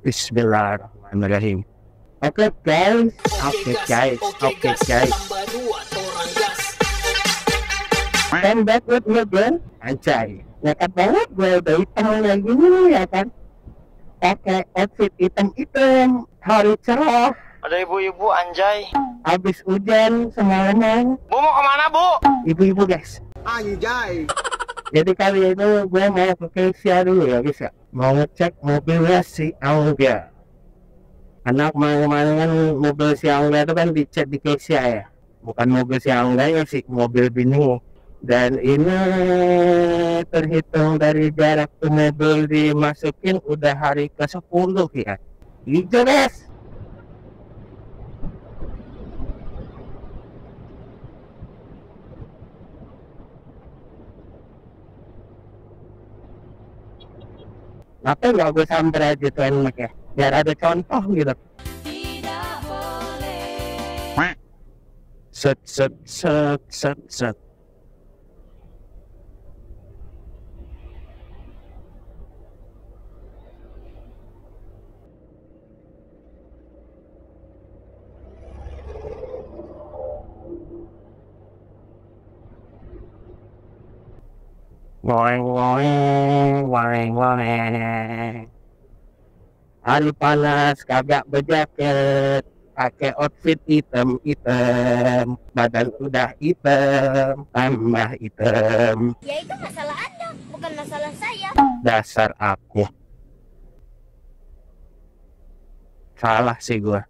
Bismillahirrahmanirrahim. Oke guys, Come back with me again, anjay. Nekat banget gue udah hitam lagi nih ya kan. Pakai outfit hitam-hitam, hari cerah. Ada ibu-ibu anjay. Habis hujan semalaman. Bu mau kemana bu? Ibu-ibu guys. Anjay. Jadi kali ini gue mau ke Kesia dulu ya guys ya. Mau ngecek mobilnya si Angga. Karena kemarin-kemarin kan mobil si Angga itu kan dicek di Kesia ya. Bukan mobil si Angga ya sih, mobil bini. Dan ini terhitung dari jarak ke mobil dimasukin udah hari ke-10 ya. Hijau guys. Kenapa nggak gue samper aja tuh enak ya? Biar ada contoh gitu. Tidak boleh. Set set set set set. Ngoeng. Hari panas kagak berjaket, pakai outfit hitam, badan udah hitam, tambah hitam. Ya itu masalah Anda, bukan masalah saya. Dasar aku. Salah sih gua.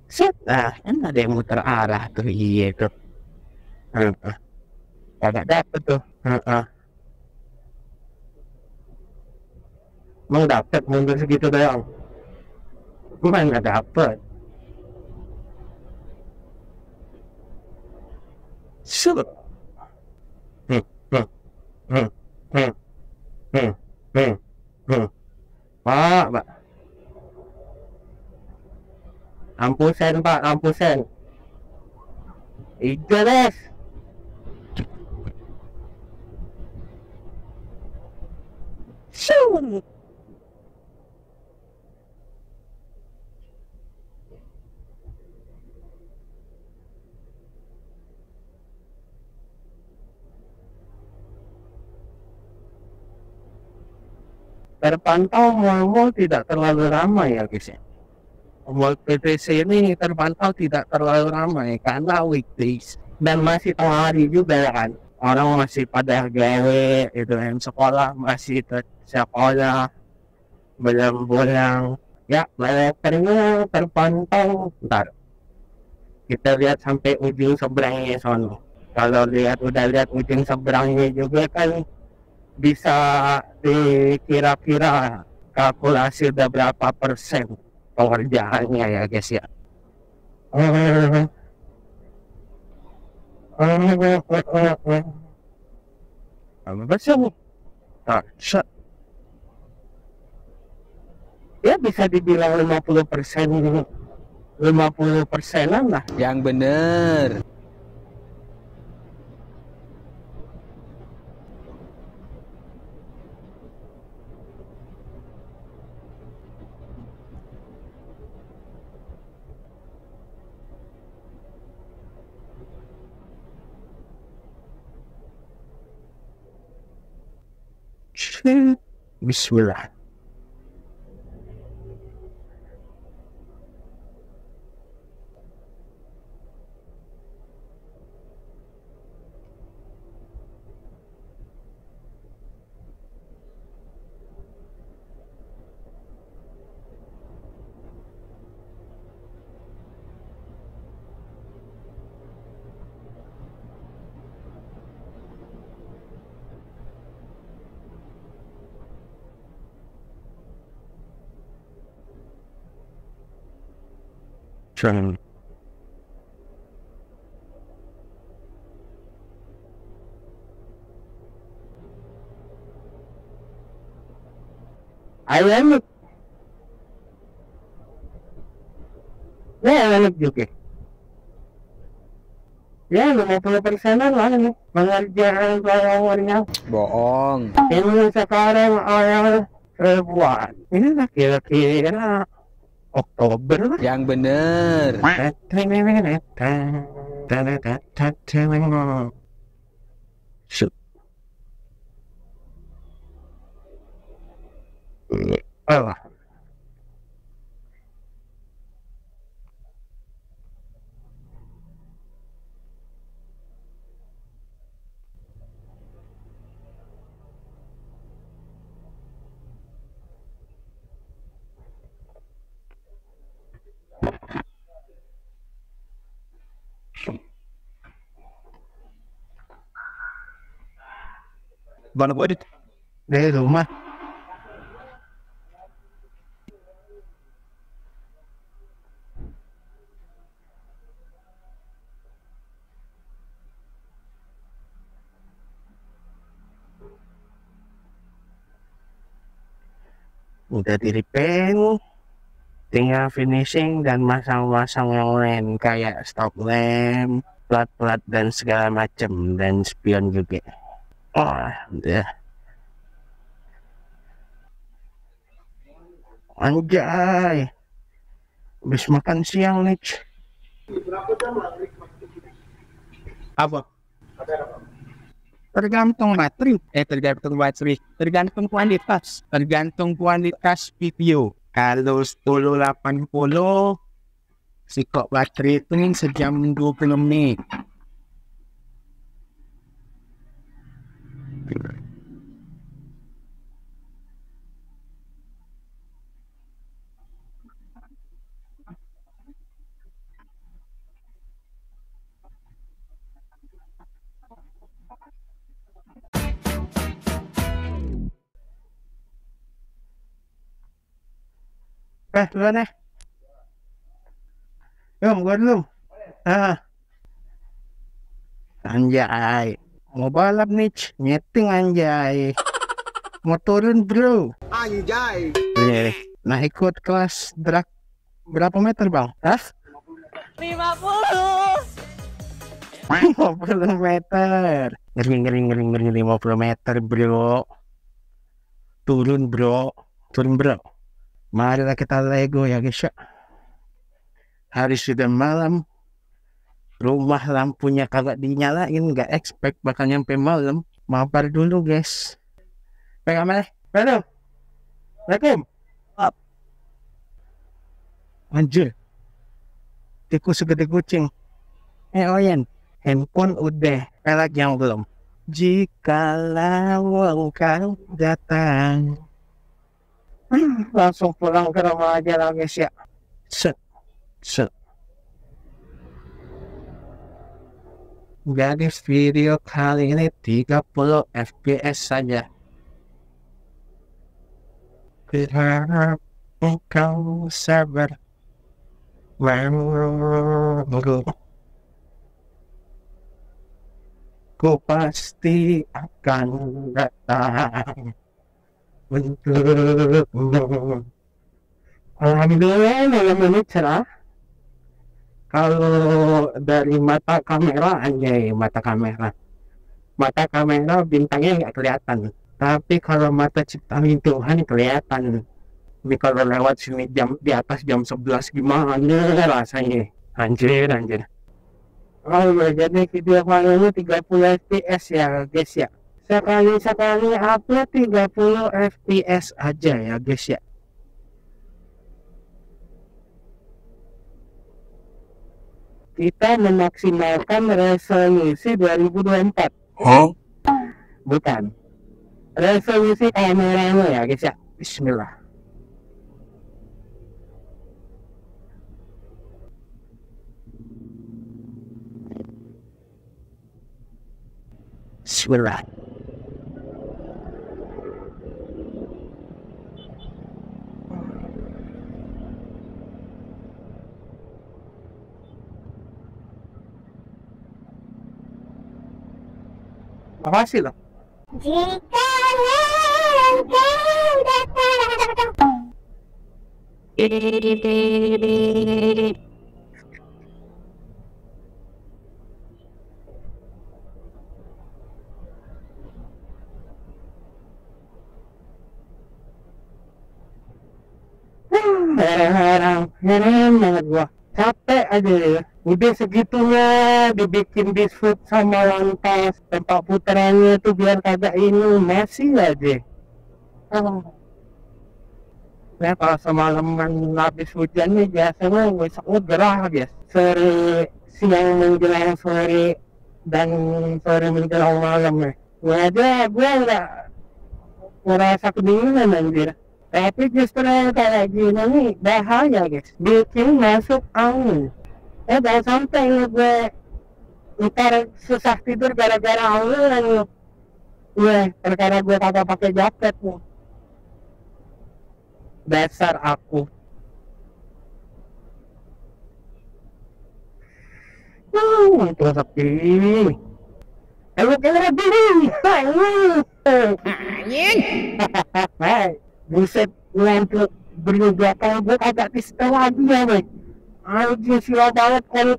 Set, kan ada yang muter arah tuh, iya tuh. Kagak dapet tuh. Mau dapet mundur segitu doang. Gue nggak dapet. Sup. Pak. Lampusen pak, lampusen. Hijau guys. Sup. Terpantau mal-mal tidak terlalu ramai ya guys ya. Mall PTC ini terpantau tidak terlalu ramai karena weekdays dan masih tengah hari juga ya kan. Orang masih pada gawe, itu yang sekolah masih sekolah, belum ya. Layarnya terpantau. Bentar, kita lihat sampai ujung seberangnya sono. Kalau udah lihat ujung seberangnya juga kan bisa dikira-kira kalkulasi udah berapa persen pengerjaannya ya guys ya. Ya bisa dibilang 50%an lah. Yang bener. Bismillah. Turn. Enak. Ya enak juga. Ya 50%an lah ini pengerjaan flyernya. Bohong. Ini sekarang awal ribuan. Ini lah kira-kira Oktober lah. Yang bener. Shoot. Oh. Mana buat itu? Dari rumah. Udah di repaint, tinggal finishing dan masang-masang yang lain kayak stop lamp, plat-plat dan segala macam, dan spion juga. Oh, udah. Anjay, habis makan siang nih. Apa? Tergantung baterai, tergantung kualitas video. Kalau 1080 si kok baterai itu sejam 20 menit. Duluan ya. Gua dulu. Anjay, mau balap nih, nyeting anjay. Mau turun bro. Anjay. Nih, nah ikut kelas drag berapa meter bang? Hah? 50. 50 meter. Ngeri 50 meter bro. Turun bro. Marilah kita Lego ya guys ya. Hari sudah malam. Rumah lampunya kagak dinyalain. Nggak expect bakal nyampe malam. Mampir dulu guys. Pegang mana? Halo. Assalamualaikum. Anjir. Tikus segede kucing. Oyen. Handphone udah. Pelag yang belum. Jikalau engkau datang. Langsung pulang ke rumah aja lah guys ya. Set. Gadis video kali ini 30 fps saja. Berharap engkau sabar. Ku pasti akan datang untukmu. Alhamdulillah malam ini cerah. Kalau dari mata kamera bintangnya nggak kelihatan. Tapi kalau mata ciptaan Tuhan kelihatan. Tapi kalau lewat sini di atas jam 11 gimana rasanya? Anjir. Oh, jadi video kali ini 30 fps ya guys ya. Sekali upload 30 fps aja ya guys ya. Kita memaksimalkan resolusi 2024. Bukan. Resolusi kameranya ya guys ya. Bismillah. Bismillah. Makasih loh. Kadang-kadang heran banget gua, capek aja ya. Udah segitunya dibikin disfut sama lantas, tempat putarannya tuh biar kagak ini, masih aja. Ya kalau semalaman habis hujan nih biasanya besoknya gerah guys. Sore, siang menjelang sore, dan sore menjelang malam nih. Gue nggak ngerasa kedinginan anjir. Tapi justru yang kayak gini nih bahaya guys. Bikin masuk angin. Dan sampai gue ntar susah tidur gara-gara angin. Gue perkara gue kagak pakai jaket nih. Dasar aku. Itu sepi. Aku kira diri. Anjing. Buset, ngantuk berubah kalau gue kagak distel lagi ya, Bang. Anjing sila banget kalau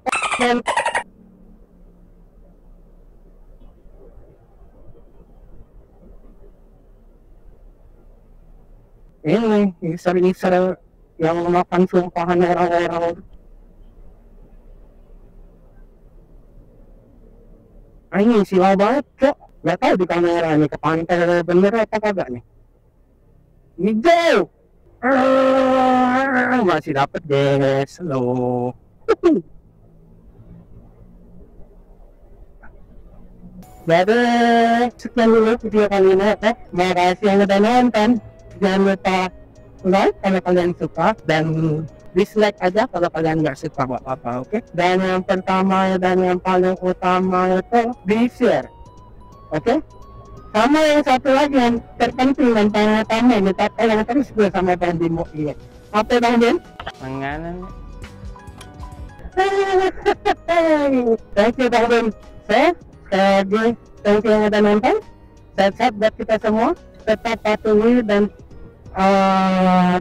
ini user-user yang memakan sumpahan orang-orang. Ini sila banget, Cok. Gak tau di kamera nih ke pantai bener apa kagak nih. Hijau. Masih dapet guys, lo. Jadi sekian dulu video kali ini. Makasih yang udah nonton. Jangan lupa like kalau kalian suka dan dislike aja kalau kalian nggak suka apa-apa, oke? Dan yang pertama dan yang paling utama itu di share, oke? Sama yang satu lagi yang terpenting dan paling utama ini, tolong terus gue sama Bang Bimo ini. Apa Bang Bin? Mengganan. Thank you Bang Bin. Thank you yang udah nonton. Sehat-sehat buat kita semua. Tetap patuhi dan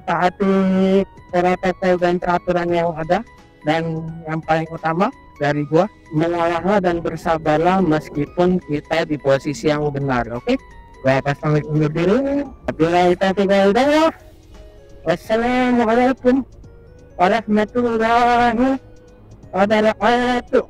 taati protokol dan peraturan yang ada. Dan yang paling utama dari gua, mengalahlah dan bersabarlah meskipun kita di posisi yang benar, oke? Gua akan pamit undur diri. Wassalamualaikum warahmatullahi wabarakatuh.